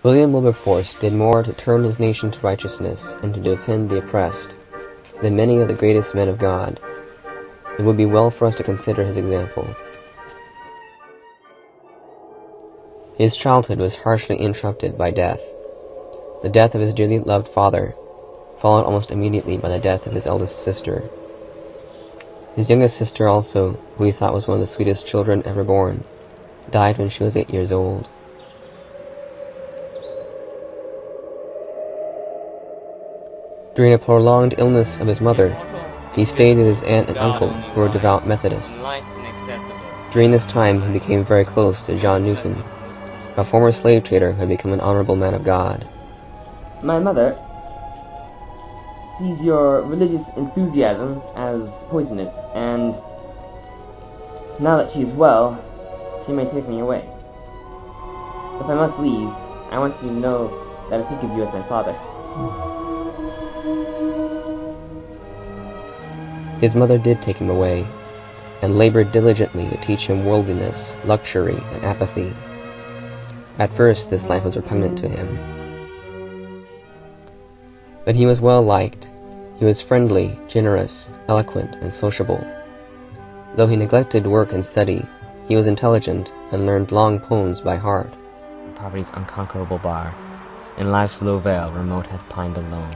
William Wilberforce did more to turn his nation to righteousness and to defend the oppressed than many of the greatest men of God. It would be well for us to consider his example. His childhood was harshly interrupted by death. The death of his dearly loved father, followed almost immediately by the death of his eldest sister. His youngest sister also, who he thought was one of the sweetest children ever born, died when she was 8 years old. During a prolonged illness of his mother, he stayed with his aunt and uncle, who were devout Methodists. During this time, he became very close to John Newton, a former slave trader who had become an honorable man of God. My mother sees your religious enthusiasm as poisonous, and now that she is well, she may take me away. If I must leave, I want you to know that I think of you as my father. His mother did take him away, and labored diligently to teach him worldliness, luxury, and apathy. At first, this life was repugnant to him. But he was well liked. He was friendly, generous, eloquent, and sociable. Though he neglected work and study, he was intelligent and learned long poems by heart. Poverty's unconquerable bar, in life's low vale remote hath pined alone,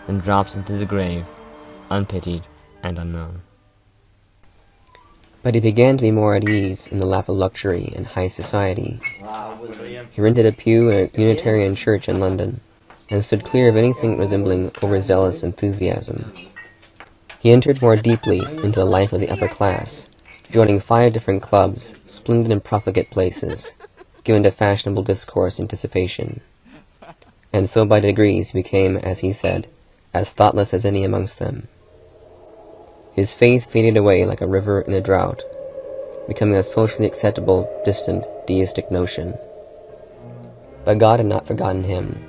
and drops into the grave, unpitied and unknown. But he began to be more at ease in the lap of luxury and high society. He rented a pew in a Unitarian church in London, and stood clear of anything resembling overzealous enthusiasm. He entered more deeply into the life of the upper class, joining 5 different clubs, splendid and profligate places, given to fashionable discourse and dissipation. And so by degrees he became, as he said, as thoughtless as any amongst them. His faith faded away like a river in a drought, becoming a socially acceptable, distant, deistic notion. But God had not forgotten him,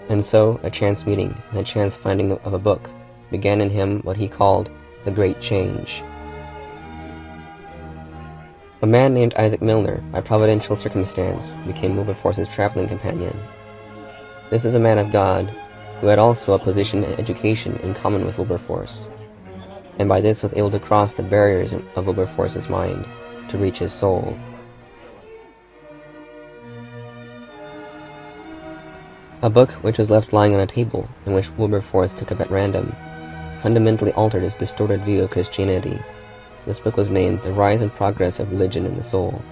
and so a chance meeting and a chance finding of a book began in him what he called the Great Change. A man named Isaac Milner, by providential circumstance, became Wilberforce's traveling companion. This is a man of God, who had also a position and education in common with Wilberforce, and by this was able to cross the barriers of Wilberforce's mind to reach his soul. A book which was left lying on a table, and which Wilberforce took up at random, fundamentally altered his distorted view of Christianity. This book was named The Rise and Progress of Religion in the Soul.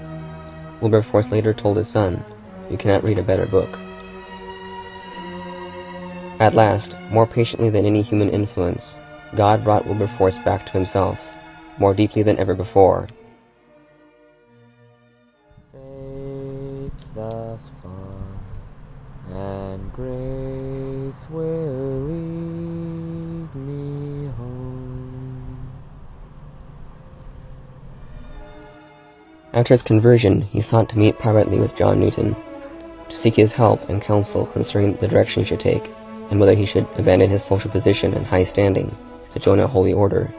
Wilberforce later told his son, "You cannot read a better book." At last, more patiently than any human influence, God brought Wilberforce back to himself, more deeply than ever before. Safe thus far, and grace will lead me home. After his conversion, he sought to meet privately with John Newton, to seek his help and counsel concerning the direction he should take, and whether he should abandon his social position and high standing to join a holy order.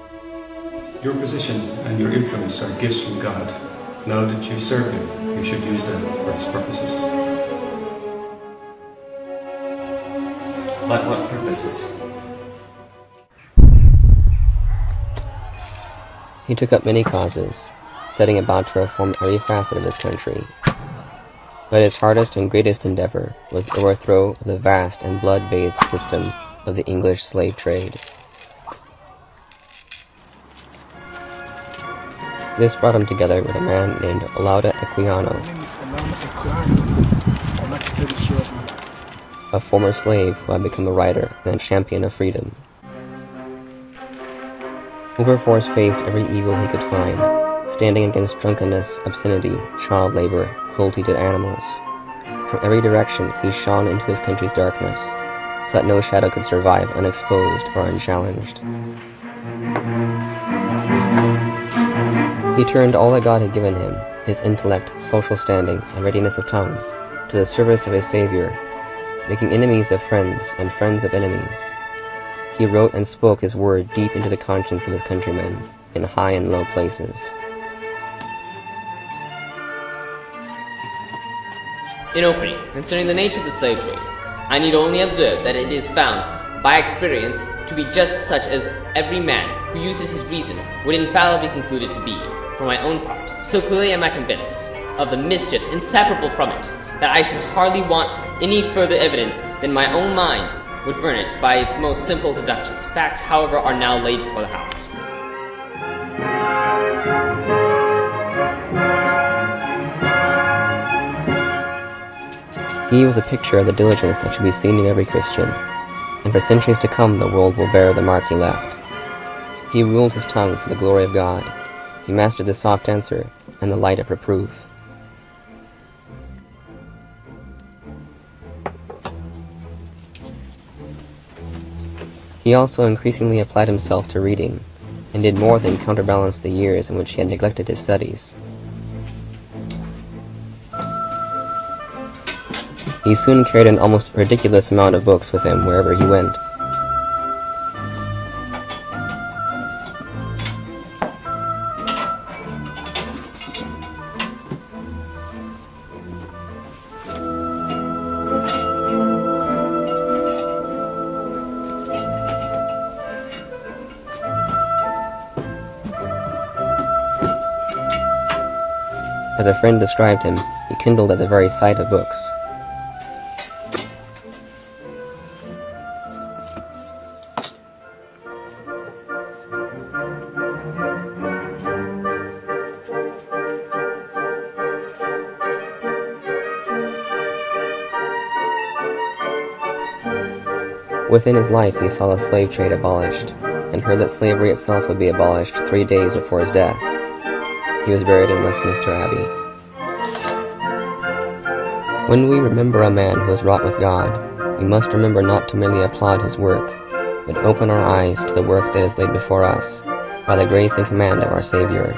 Your position and your influence are gifts from God. Now that you serve Him, you should use them for His purposes. But what purposes? He took up many causes, setting about to reform every facet of his country. But his hardest and greatest endeavor was the overthrow of the vast and blood-bathed system of the English slave trade. This brought him together with a man named Lauda Equiano, a former slave who had become a writer and a champion of freedom. Wilberforce faced every evil he could find, standing against drunkenness, obscenity, child labor, cruelty to animals. From every direction he shone into his country's darkness, so that no shadow could survive unexposed or unchallenged. He turned all that God had given him, his intellect, social standing, and readiness of tongue, to the service of his Savior, making enemies of friends and friends of enemies. He wrote and spoke his word deep into the conscience of his countrymen, in high and low places. In opening, concerning the nature of the slave trade, I need only observe that it is found by experience to be just such as every man who uses his reason would infallibly conclude it to be. For my own part, so clearly am I convinced of the mischiefs inseparable from it, that I should hardly want any further evidence than my own mind would furnish by its most simple deductions. Facts, however, are now laid before the House. He was a picture of the diligence that should be seen in every Christian, and for centuries to come the world will bear the mark he left. He ruled his tongue for the glory of God. He mastered the soft answer and the light of reproof. He also increasingly applied himself to reading, and did more than counterbalance the years in which he had neglected his studies. He soon carried an almost ridiculous amount of books with him wherever he went. As a friend described him, he kindled at the very sight of books. Within his life he saw the slave trade abolished, and heard that slavery itself would be abolished 3 days before his death. He was buried in Westminster Abbey. When we remember a man who has wrought with God, we must remember not to merely applaud his work, but open our eyes to the work that is laid before us by the grace and command of our Savior.